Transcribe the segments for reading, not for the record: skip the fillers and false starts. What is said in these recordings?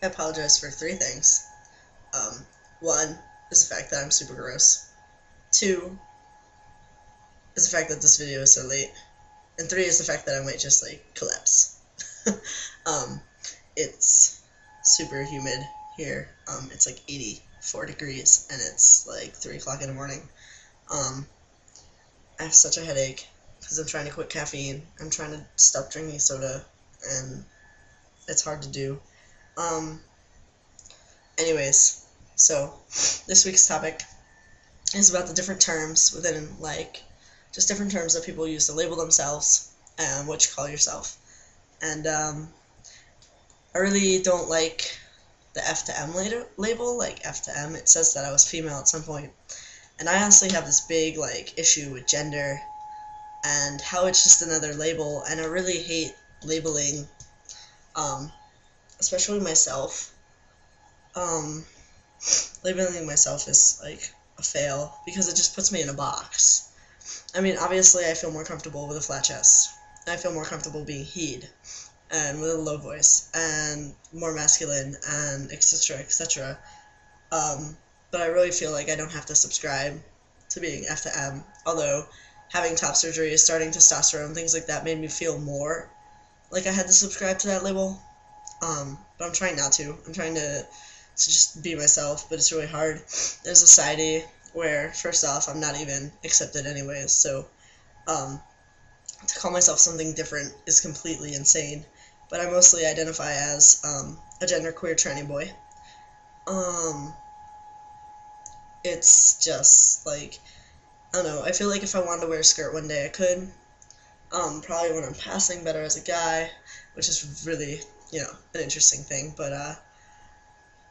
I apologize for three things. One is the fact that I'm super gross. Two is the fact that this video is so late. And three is the fact that I might just, like, collapse. um, it's super humid here. It's like 84 degrees, and it's like 3 o'clock in the morning. I have such a headache because I'm trying to quit caffeine. I'm trying to stop drinking soda, and it's hard to do. Anyways, so this week's topic is about the different terms within, like, just different terms that people use to label themselves and what you call yourself. And I really don't like the F to M label, like F to M. It says that I was female at some point. And I honestly have this big, like, issue with gender and how it's just another label, and I really hate labeling, especially myself. Labeling myself is, like, a fail, because it just puts me in a box. I mean, obviously I feel more comfortable with a flat chest. I feel more comfortable being he'd, and with a low voice, and more masculine, and etc., etc. But I really feel like I don't have to subscribe to being F to M, although having top surgery, starting testosterone, things like that made me feel more like I had to subscribe to that label. But I'm trying not to. I'm trying to just be myself, but it's really hard in a society where, first off, I'm not even accepted anyways, so to call myself something different is completely insane. But I mostly identify as a genderqueer tranny boy. It's just, like, I don't know, I feel like if I wanted to wear a skirt one day I could. Probably when I'm passing better as a guy, which is really, an interesting thing, but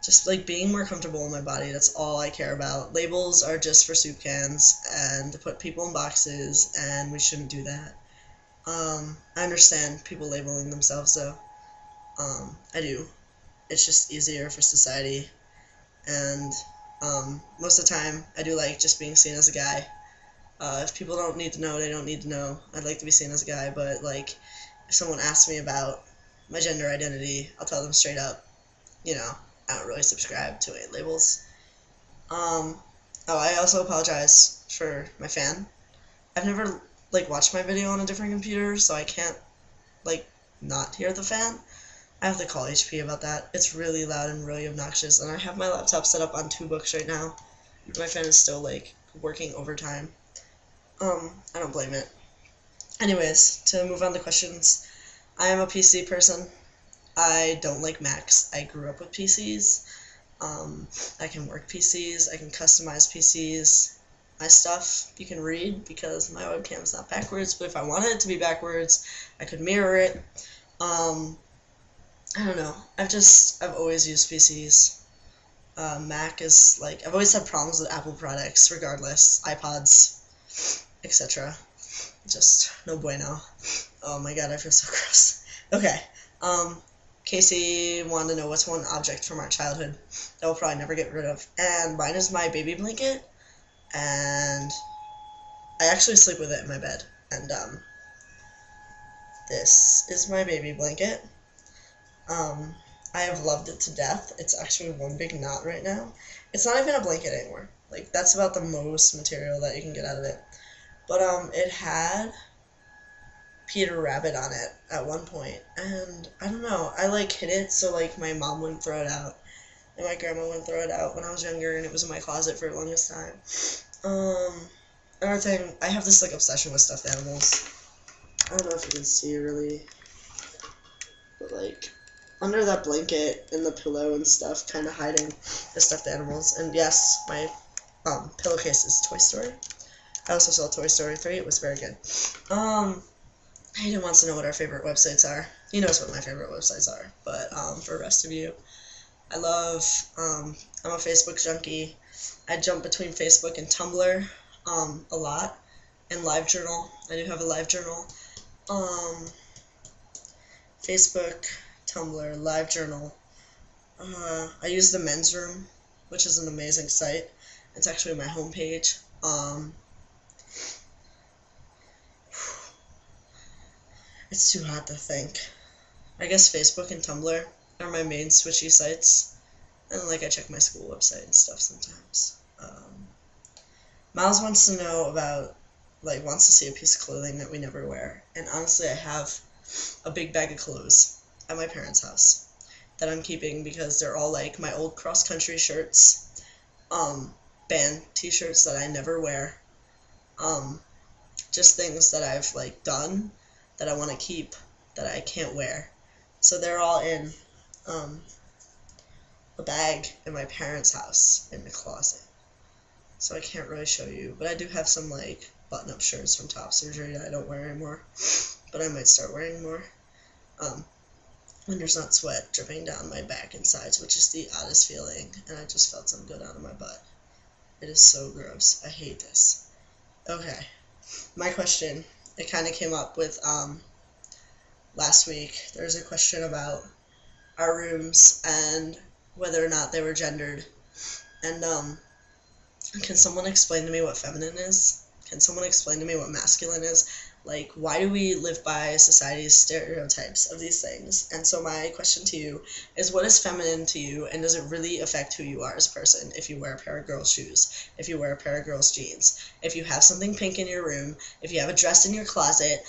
just, like, being more comfortable in my body, that's all I care about. Labels are just for soup cans and to put people in boxes, and we shouldn't do that. I understand people labeling themselves, though. I do. It's just easier for society, and most of the time I do like just being seen as a guy. If people don't need to know, they don't need to know. I'd like to be seen as a guy, but, like, if someone asks me about my gender identity, I'll tell them straight up, I don't really subscribe to any labels. I also apologize for my fan. I've never, like, watched my video on a different computer, so I can't, like, not hear the fan. I have to call HP about that. It's really loud and really obnoxious, and I have my laptop set up on 2 books right now. My fan is still, like, working overtime. I don't blame it. Anyways, to move on to questions, I am a PC person. I don't like Macs. I grew up with PCs. I can work PCs. I can customize PCs. My stuff you can read because my webcam is not backwards, but if I wanted it to be backwards, I could mirror it. I don't know. I've always used PCs. Mac is, like, I've always had problems with Apple products, regardless. iPods, etc. Just no bueno. Oh my god, I feel so gross. Okay. Casey wanted to know what's one object from our childhood that we'll probably never get rid of. And mine is my baby blanket. And I actually sleep with it in my bed. And, this is my baby blanket. I have loved it to death. It's actually one big knot right now. It's not even a blanket anymore. Like, that's about the most material that you can get out of it. But, it had Peter Rabbit on it at one point, and I don't know, I, like, hid it so, like, my mom wouldn't throw it out, and my grandma wouldn't throw it out when I was younger, and it was in my closet for the longest time. Another thing, I have this, like, obsession with stuffed animals. I don't know if you can see really, but, like, under that blanket and the pillow and stuff, kind of hiding the stuffed animals. And yes, my pillowcase is Toy Story. I also saw Toy Story 3. It was very good. Hayden wants to know what our favorite websites are. He knows what my favorite websites are, but for the rest of you, I love, I'm a Facebook junkie. I jump between Facebook and Tumblr a lot, and LiveJournal. I do have a LiveJournal. Facebook, Tumblr, LiveJournal. I use the Men's Room, which is an amazing site. It's actually my homepage. It's too hot to think. I guess Facebook and Tumblr. are my main switchy sites. And, like, I check my school website and stuff sometimes. Miles wants to know about, like, wants to see a piece of clothing that we never wear. And honestly, I have a big bag of clothes at my parents' house that I'm keeping because they're all, like, my old cross-country shirts, band t-shirts that I never wear, just things that I've, like, done that I want to keep that I can't wear. So they're all in, a bag in my parents' house in the closet. So I can't really show you, but I do have some, like, button-up shirts from top surgery that I don't wear anymore, but I might start wearing more. When there's not sweat dripping down my back and sides, which is the oddest feeling, and I just felt some good out of my butt. It is so gross. I hate this. Okay. My question, it kind of came up with, last week. There's a question about our rooms and whether or not they were gendered. And, can someone explain to me what feminine is? Can someone explain to me what masculine is? Like, why do we live by society's stereotypes of these things? And so my question to you is, what is feminine to you, and does it really affect who you are as a person if you wear a pair of girls' shoes, if you wear a pair of girls' jeans, if you have something pink in your room, if you have a dress in your closet,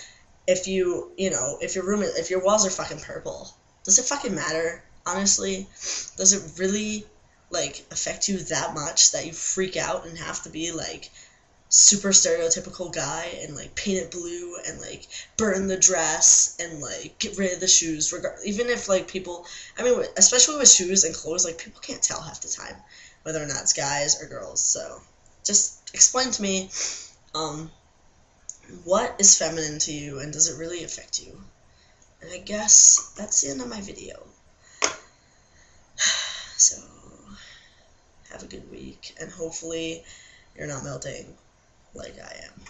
if if your walls are fucking purple? Does it fucking matter, honestly? Does it really, like, affect you that much that you freak out and have to be, like, super stereotypical guy and, like, paint it blue and, like, burn the dress and, like, get rid of the shoes, even if, like, people, I mean, especially with shoes and clothes, like, people can't tell half the time whether or not it's guys or girls. So just explain to me, what is feminine to you, and does it really affect you? And I guess that's the end of my video. So have a good week, and hopefully you're not melting like I am.